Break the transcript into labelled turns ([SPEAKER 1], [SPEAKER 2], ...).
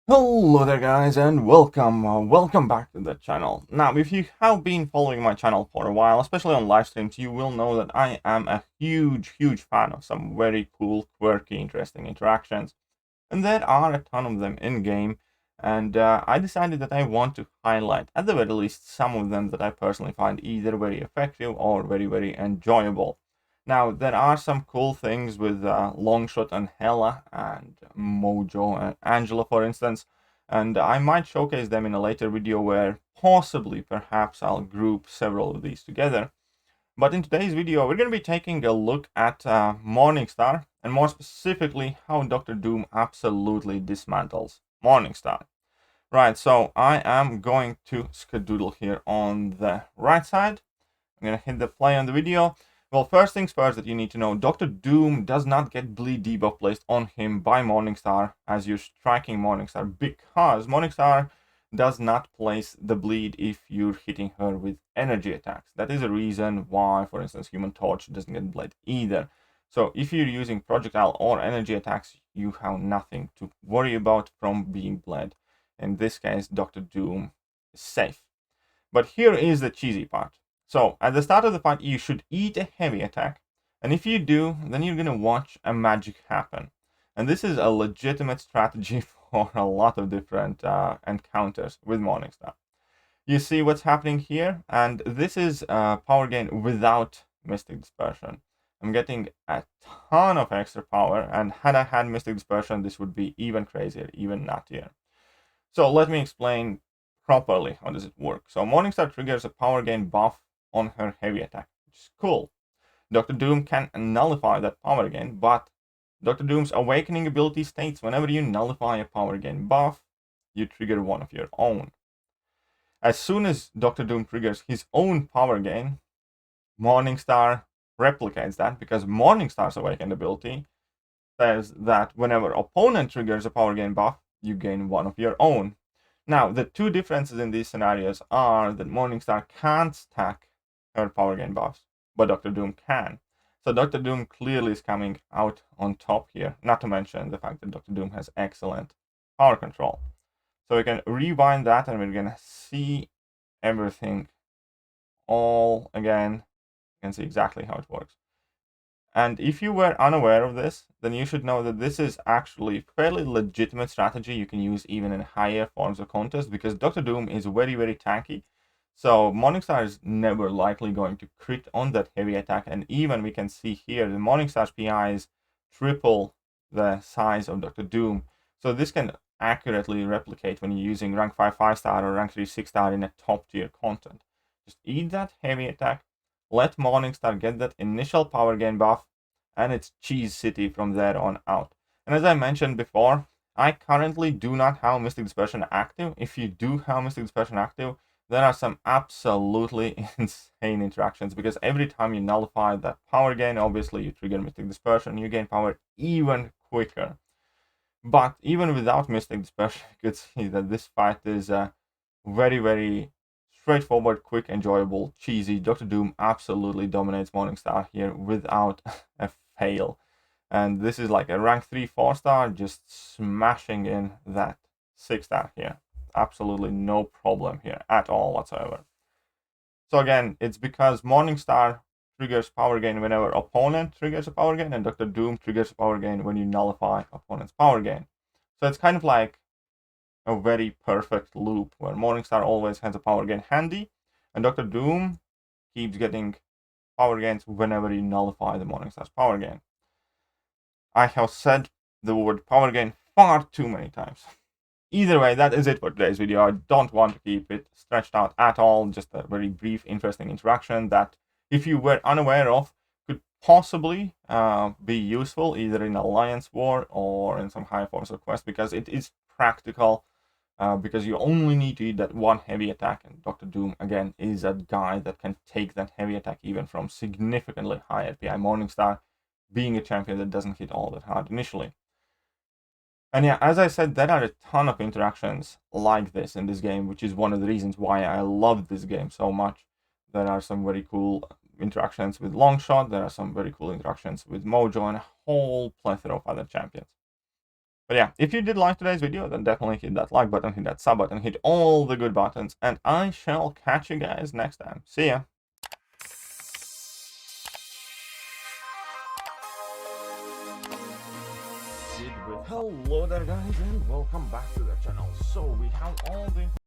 [SPEAKER 1] Hello there guys and welcome back to the channel. Now if you have been following my channel for a while, especially on live streams, you will know that I am a huge fan of some very cool, quirky, interesting interactions. And there are a ton of them in game, and I decided that I want to highlight at the very least some of them that I personally find either very effective or very enjoyable. Now, there are some cool things with Longshot and Hella and Mojo and Angela, for instance, and I might showcase them in a later video where possibly, perhaps, I'll group several of these together. But in today's video, we're going to be taking a look at Morningstar, and more specifically, how Dr. Doom absolutely dismantles Morningstar. Right, so I am going to skedoodle here on the right side. I'm going to hit the play on the video. Well, first things first that you need to know, Dr. Doom does not get bleed debuff placed on him by Morningstar as you're striking Morningstar, because Morningstar does not place the bleed if you're hitting her with energy attacks. That is a reason why, for instance, Human Torch doesn't get bled either. So if you're using projectile or energy attacks, you have nothing to worry about from being bled. In this case, Dr. Doom is safe. But here is the cheesy part. So at the start of the fight, you should eat a heavy attack, and if you do, then you're gonna watch a magic happen. And this is a legitimate strategy for a lot of different encounters with Morningstar. You see what's happening here, and this is power gain without Mystic Dispersion. I'm getting a ton of extra power, and had I had Mystic Dispersion, this would be even crazier, even nuttier. So let me explain properly how does it work. So Morningstar triggers a power gain buff on her heavy attack, which is cool. Dr. Doom can nullify that power gain, but Dr. Doom's awakening ability states whenever you nullify a power gain buff, you trigger one of your own. As soon as Dr. Doom triggers his own power gain, Morningstar replicates that, because Morningstar's awakened ability says that whenever opponent triggers a power gain buff, you gain one of your own. Now, the two differences in these scenarios are that Morningstar can't stack her power gain buffs, but Dr. Doom can. So Dr. Doom clearly is coming out on top here, not to mention the fact that Dr. Doom has excellent power control. So we can rewind that and we're gonna see everything all again. You can see exactly how it works. And if you were unaware of this, then you should know that this is actually fairly legitimate strategy you can use even in higher forms of contest, because Dr. Doom is very tanky. So Morningstar is never likely going to crit on that heavy attack, and even we can see here the Morningstar's PI is triple the size of Dr. Doom. So this can accurately replicate when you're using rank 5 5-star or rank 3 6-star in a top tier content. Just eat that heavy attack, let Morningstar get that initial power gain buff, and it's Cheese City from there on out. And as I mentioned before, I currently do not have Mystic Dispersion active. If you do have Mystic Dispersion active, there are some absolutely insane interactions, because every time you nullify that power gain, obviously you trigger Mystic Dispersion, you gain power even quicker. But even without Mystic Dispersion, you could see that this fight is very straightforward, quick, enjoyable, cheesy. Dr. Doom absolutely dominates Morningstar here without a fail. And this is like a rank 3 4-star, just smashing in that 6-star here. Absolutely no problem here at all whatsoever. So again, it's because Morningstar triggers power gain whenever opponent triggers a power gain, and Dr. Doom triggers a power gain when you nullify opponent's power gain. So it's kind of like a very perfect loop where Morningstar always has a power gain handy, and Dr. Doom keeps getting power gains whenever you nullify the Morningstar's power gain. I have said the word power gain far too many times. Either way, that is it for today's video. I don't want to keep it stretched out at all. Just a very brief, interesting interaction that, if you were unaware of, could possibly be useful either in Alliance War or in some high force of quest, because it is practical. Because you only need to eat that one heavy attack, and Dr. Doom, again, is a guy that can take that heavy attack even from significantly high RPI. Morningstar being a champion that doesn't hit all that hard initially. And yeah, as I said, there are a ton of interactions like this in this game, which is one of the reasons why I love this game so much. There are some very cool interactions with Longshot, there are some very cool interactions with Mojo, and a whole plethora of other champions. But yeah, if you did like today's video, then definitely hit that like button, hit that sub button, hit all the good buttons, and I shall catch you guys next time. See ya! Hello there guys, and welcome back to the channel. So we have all the